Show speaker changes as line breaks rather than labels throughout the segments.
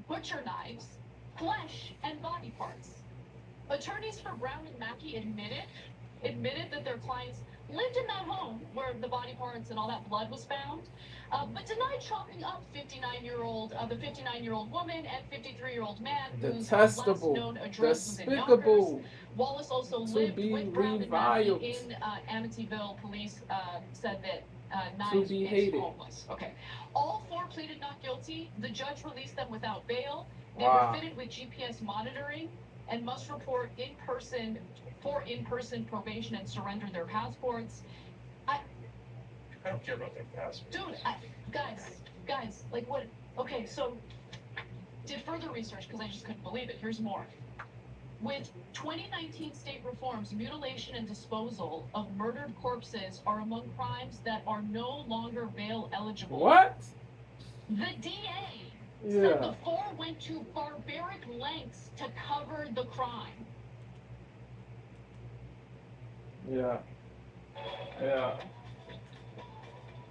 butcher knives, flesh, and body parts. Attorneys for Brown and Mackey admitted that their clients lived in that home where the body parts and all that blood was found, but denied chopping up the 59-year-old woman and 53-year-old man whose last known address was in Yonkers.
Despicable,
Wallace also
to
lived
be
with Brown and Mackey
reviled,
in Amityville. Police said that
to
Knives
be
is
hated.
homeless. Okay. All four pleaded not guilty. The judge released them without bail. They were
Wow.
fitted with GPS monitoring and must report in-person probation and surrender their passports.
I don't care about their passports.
Dude, guys, like what? Okay, so did further research because I just couldn't believe it. Here's more. With 2019 state reforms, mutilation and disposal of murdered corpses are among crimes that are no longer bail eligible.
What?
The DA said
Yeah.
the four went to barbaric lengths to cover the crime.
Yeah. Yeah.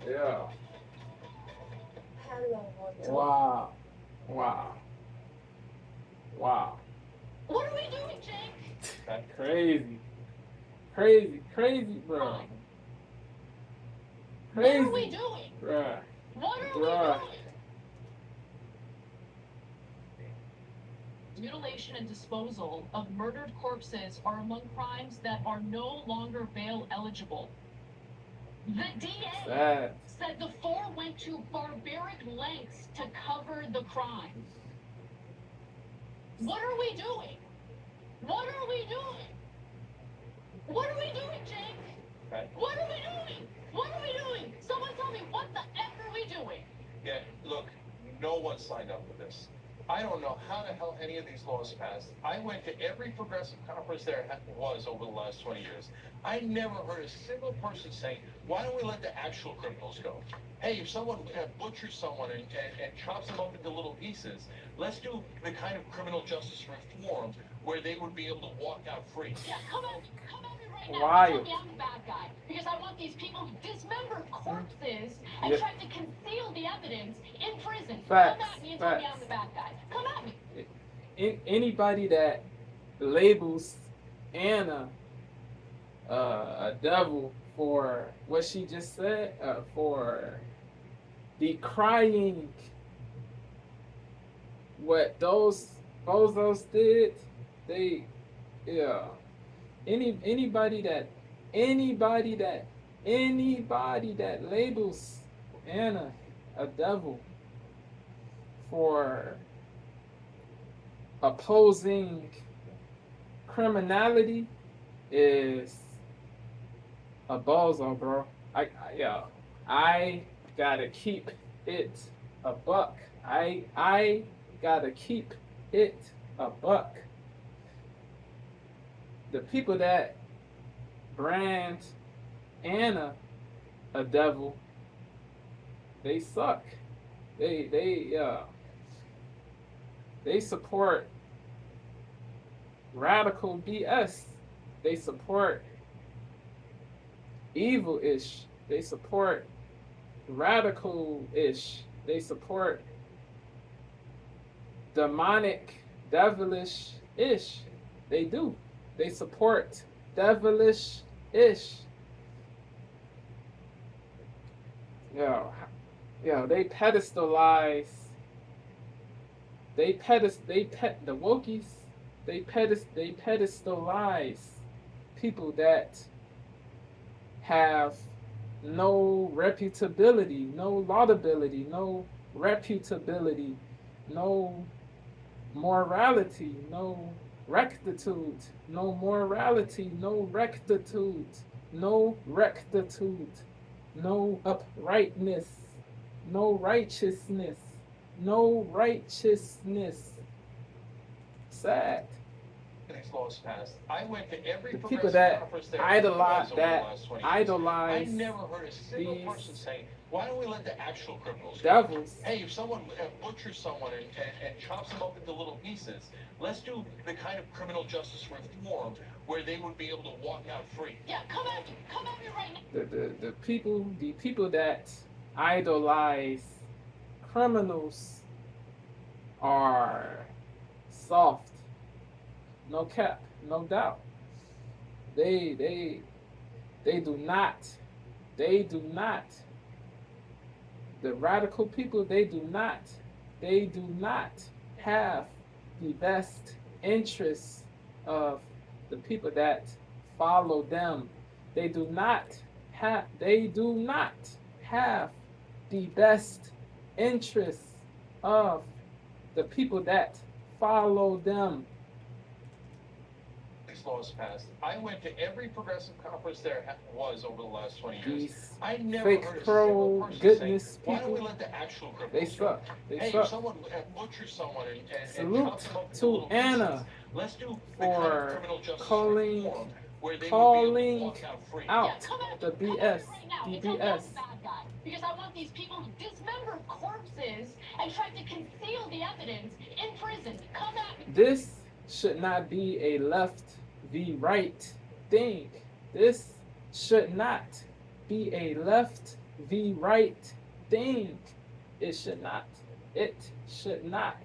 Yeah. Wow. Wow. Wow.
What are we doing, Jake?
That's crazy. Crazy, crazy, bro.
Crime.
Crazy.
What are we doing?
Bruh.
What are
Bruh.
we doing? Mutilation and disposal of murdered corpses are among crimes that are no longer bail eligible. The DA
Sad.
said the four went to barbaric lengths to cover the crime. What are we doing? What are we doing? What are we doing, Jake?
Right.
What are we doing? What are we doing? Someone tell me, what the F are we doing?
Yeah, look, no one signed up for this. I don't know how the hell any of these laws passed. I went to every progressive conference there was over the last 20 years. I never heard a single person saying, why don't we let the actual criminals go? Hey, if someone butchers someone and chops them up into little pieces, let's do the kind of criminal justice reform where they would be able to walk out free.
Yeah, come at me right now.
Wild.
Tell me I'm the bad guy. Because I want these people who dismembered corpses and
Yep.
tried to conceal the evidence in prison.
Facts,
Come at me and tell me
facts.
I'm the bad guy. Come at me.
Anybody that labels Anna a devil for what she just said, for decrying what those bozos did, they, yeah. Anybody that labels Anna a devil for opposing criminality is a bozo, bro. I gotta keep it a buck. I gotta keep it a buck. The people that brand Anna a devil, they suck. They support radical BS. They support evil-ish. They support radical-ish. They support demonic, devilish-ish. They do. They support devilish-ish. Yo, they pedestalize. The wokies. They pedestalize people that have no reputability, no laudability, no reputability, no morality, no rectitude, no morality, no rectitude, no rectitude, no uprightness, no righteousness, no righteousness. Sad.
These laws passed. I went to every
The people
progressive
that
conference there
idolize
was over the last 20 years. I
idolize
never heard a single
these
person saying, why don't we let the actual criminals go?
devils.
Hey, if someone butchers someone and chops them up into little pieces, let's do the kind of criminal justice reform where they would be able to walk out free.
Yeah, come at me right now.
The people that idolize criminals are soft. No cap, no doubt. They they they do not. They do not. The radical people, they do not have the best interests of the people that follow them. They do not have the best interests of the people that follow them.
these laws passed. I went to every progressive conference there was over the last 20 years.
These
I never
fake
heard a
pro
single person
goodness
say, why don't we
people,
let the actual
they
criminals go?
suck. They
Hey, if
suck.
someone butchers someone and chops
Salute
them up into
to
little pieces,
Anna
let's do the kind of
for
criminal justice
calling
reform where they would be able to
calling
walk out free.
out
Yeah, come at
the
me. Come at
BS,
me right now.
the
And tell me I'm
BS.
the bad guy. Because I want these people who dismembered corpses and tried to conceal the evidence in prison. Come at me.
This should not be a left v right thing. This should not be a left v right thing. It should not. It should not.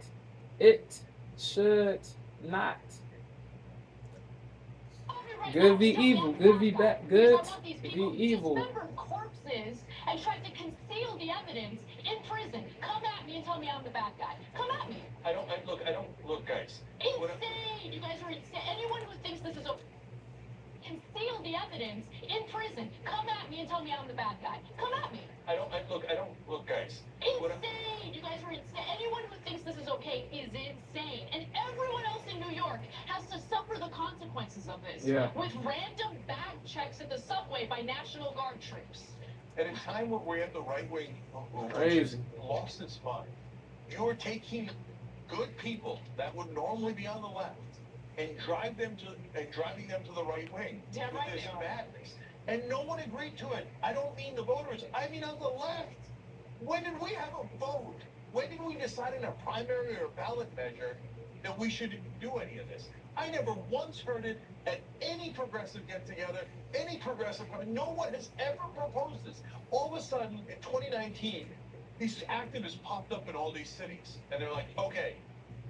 It should not.
Right
Good
now,
v
tell me
evil.
I'm the
Good
bad
v
guy.
bad.
Because
Good
I want these
v
people who
evil.
dismembered corpses and tried to conceal the evidence in prison. Come at me and tell me I'm the bad guy. Come at me.
I don't look, guys.
Insane! You guys are insane. Anyone who thinks this is a conceal the evidence in prison. Come at me and tell me I'm the bad guy. Come at me.
I don't look, guys.
Insane! You guys are insane. Anyone who thinks this is okay is insane. And everyone else in New York has to suffer the consequences of this.
Yeah.
With random bag checks at the subway by National Guard troops.
At a time where we have the right wing which has
Crazy.
lost its mind, you're taking good people that would normally be on the left and driving them to the right wing
Damn
with
right
this
they are.
madness. And no one agreed to it. I don't mean the voters. I mean on the left. When did we have a vote? When did we decide in a primary or ballot measure that we should do any of this? I never once heard it at any progressive get-together, any progressive. No one has ever proposed this. All of a sudden, in 2019, these activists popped up in all these cities, and they're like, okay,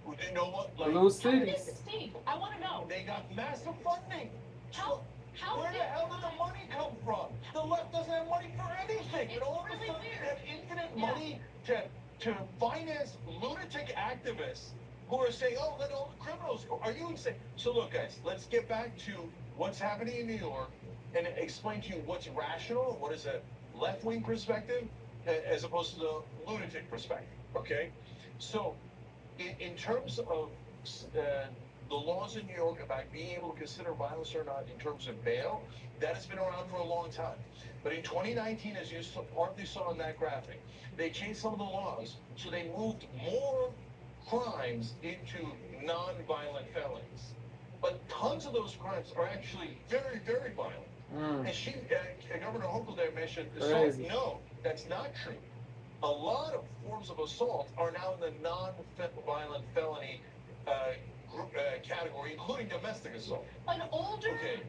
well, you know what? Like,
Blue
How did they
cities.
succeed? I want to know.
they got massive funding.
How
Where the
did
hell did the money come from? The left doesn't have money for anything.
It's
And all of a
really
sudden,
weird.
they have infinite
Yeah.
money to finance lunatic activists who are saying, oh, let all the criminals go. Are you insane? So look, guys, let's get back to what's happening in New York and explain to you what's rational, what is a left-wing perspective, as opposed to the lunatic perspective, okay? So in terms of the laws in New York about being able to consider violence or not in terms of bail, that has been around for a long time. But in 2019, as you partly saw in that graphic, they changed some of the laws, so they moved more crimes into non-violent felonies. But tons of those crimes are actually very, very violent. And Governor Hochul there mentioned assault.
Crazy.
No, that's not true. A lot of forms of assault are now in the non-violent felony category, including domestic assault.
An older
Okay.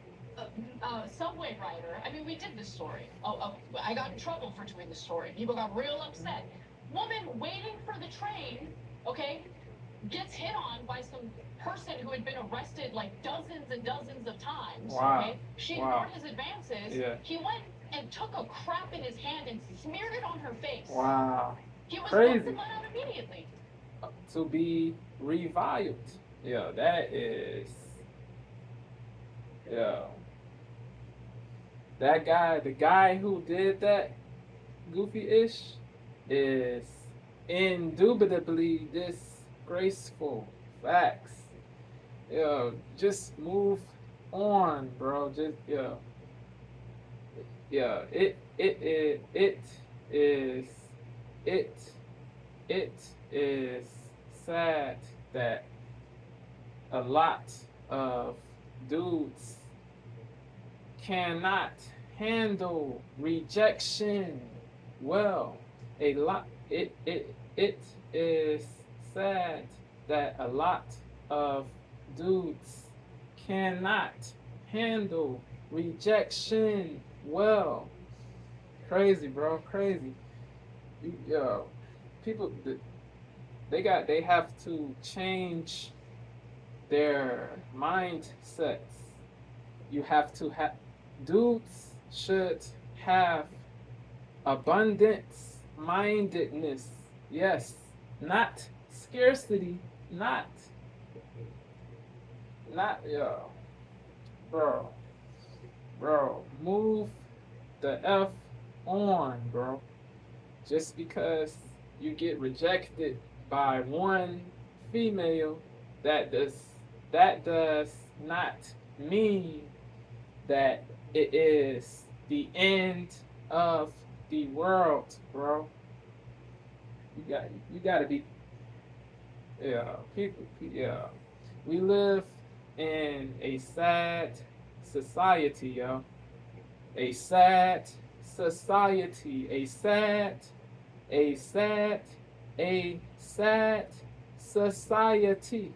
subway rider. I mean, we did this story. I got in trouble for doing the story. People got real upset. Woman waiting for the train, okay, gets hit on by some person who had been arrested like dozens and dozens of times.
Wow.
Okay, she
Wow.
ignored his advances.
Yeah.
He went and took a crap in his hand and smeared it on her face.
Wow.
He was
Crazy.
busted out immediately.
To be reviled. Yeah, that is. Yeah. That guy, the guy who did that goofy-ish, is indubitably disgraceful. Facts. Yo, just move on, bro. Just yo. Yeah, it is sad that a lot of dudes cannot handle rejection well. It is sad that a lot of dudes cannot handle rejection well. Crazy, bro, crazy. Yo, people, They have to change their mindsets. You have to have dudes should have abundance mindedness. Yes, not scarcity, not yo, bro. Bro, move the F on, bro. Just because you get rejected by one female, that does not mean that it is the end of the world, bro. You gotta be, yeah, people, yeah. We live in a sad society, yo. A sad society. A sad society.